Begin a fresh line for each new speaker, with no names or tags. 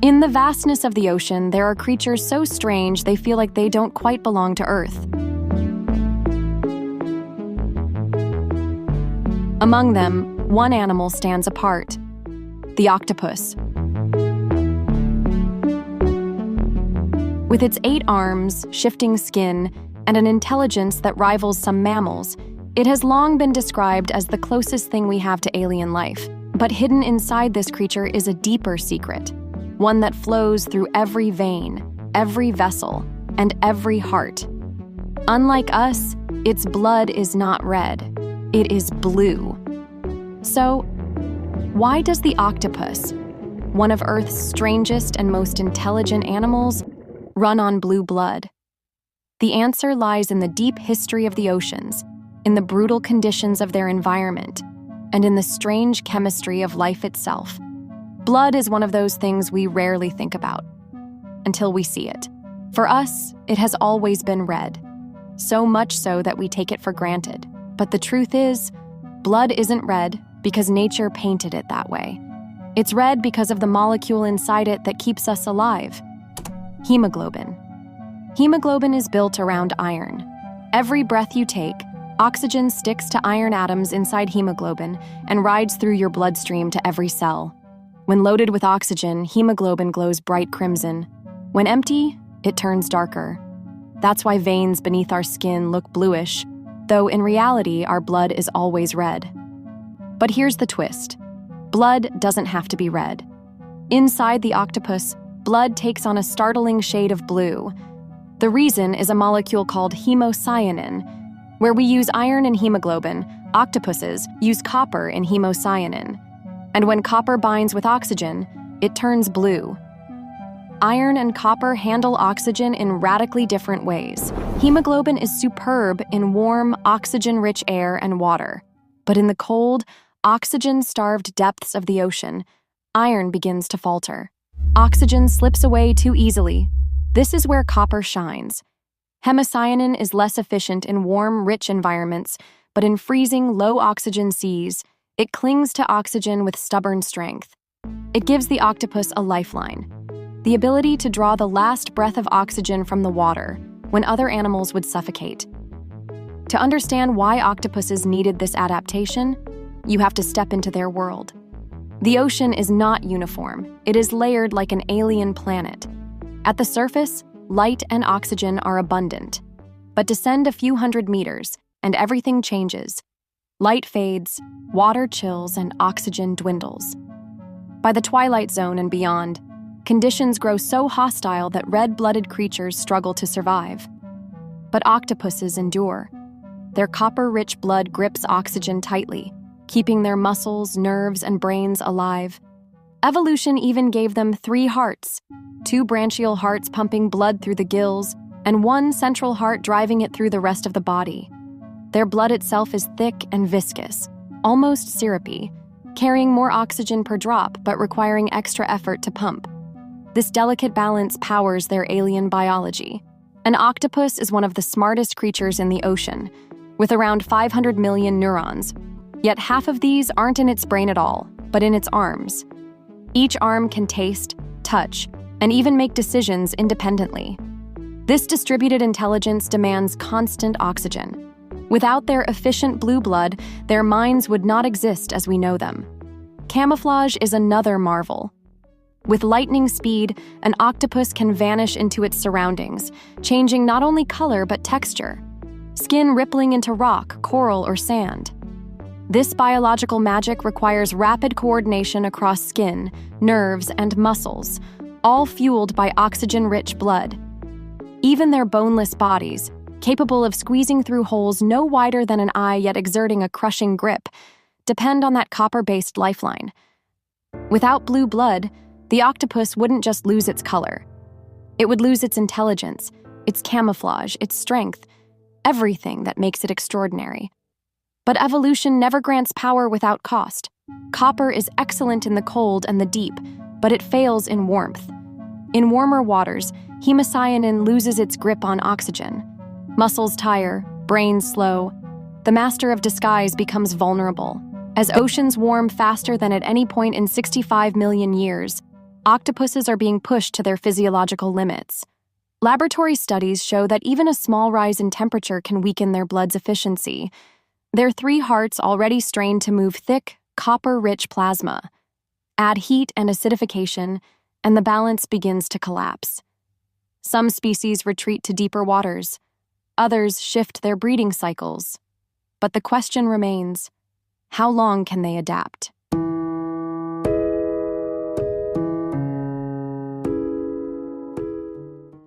In the vastness of the ocean, there are creatures so strange they feel like they don't quite belong to Earth. Among them, one animal stands apart: the octopus. With its 8 arms, shifting skin, and an intelligence that rivals some mammals, it has long been described as the closest thing we have to alien life. But hidden inside this creature is a deeper secret, one that flows through every vein, every vessel, and every heart. Unlike us, its blood is not red, it is blue. So, why does the octopus, one of Earth's strangest and most intelligent animals, run on blue blood? The answer lies in the deep history of the oceans, in the brutal conditions of their environment, and in the strange chemistry of life itself. Blood is one of those things we rarely think about, until we see it. For us, it has always been red, so much so that we take it for granted. But the truth is, blood isn't red because nature painted it that way. It's red because of the molecule inside it that keeps us alive: hemoglobin. Hemoglobin is built around iron. Every breath you take, oxygen sticks to iron atoms inside hemoglobin and rides through your bloodstream to every cell. When loaded with oxygen, hemoglobin glows bright crimson. When empty, it turns darker. That's why veins beneath our skin look bluish, though in reality our blood is always red. But here's the twist: blood doesn't have to be red. Inside the octopus, blood takes on a startling shade of blue. The reason is a molecule called hemocyanin. Where we use iron in hemoglobin, octopuses use copper in hemocyanin. And when copper binds with oxygen, it turns blue. Iron and copper handle oxygen in radically different ways. Hemoglobin is superb in warm, oxygen-rich air and water. But in the cold, oxygen-starved depths of the ocean, iron begins to falter. Oxygen slips away too easily. This is where copper shines. Hemocyanin is less efficient in warm, rich environments, but in freezing, low-oxygen seas, it clings to oxygen with stubborn strength. It gives the octopus a lifeline, the ability to draw the last breath of oxygen from the water when other animals would suffocate. To understand why octopuses needed this adaptation, you have to step into their world. The ocean is not uniform. It is layered like an alien planet. At the surface, light and oxygen are abundant. But descend a few hundred meters, and everything changes. Light fades, water chills, and oxygen dwindles. By the twilight zone and beyond, conditions grow so hostile that red-blooded creatures struggle to survive. But octopuses endure. Their copper-rich blood grips oxygen tightly, keeping their muscles, nerves, and brains alive. Evolution even gave them 3 hearts, 2 branchial hearts pumping blood through the gills, and 1 central heart driving it through the rest of the body. Their blood itself is thick and viscous, almost syrupy, carrying more oxygen per drop but requiring extra effort to pump. This delicate balance powers their alien biology. An octopus is one of the smartest creatures in the ocean, with around 500 million neurons. Yet half of these aren't in its brain at all, but in its arms. Each arm can taste, touch, and even make decisions independently. This distributed intelligence demands constant oxygen. Without their efficient blue blood, their minds would not exist as we know them. Camouflage is another marvel. With lightning speed, an octopus can vanish into its surroundings, changing not only color but texture. Skin rippling into rock, coral, or sand. This biological magic requires rapid coordination across skin, nerves, and muscles, all fueled by oxygen-rich blood. Even their boneless bodies, capable of squeezing through holes no wider than an eye yet exerting a crushing grip, depend on that copper-based lifeline. Without blue blood, the octopus wouldn't just lose its color. It would lose its intelligence, its camouflage, its strength, everything that makes it extraordinary. But evolution never grants power without cost. Copper is excellent in the cold and the deep, but it fails in warmth. In warmer waters, hemocyanin loses its grip on oxygen. Muscles tire, brains slow. The master of disguise becomes vulnerable. As oceans warm faster than at any point in 65 million years, Octopuses are being pushed to their physiological limits. Laboratory studies show that even a small rise in temperature can weaken their blood's efficiency. Their 3 hearts already strain to move thick, copper-rich plasma. Add heat and acidification, and the balance begins to collapse. Some species retreat to deeper waters. Others shift their breeding cycles. But the question remains, how long can they adapt?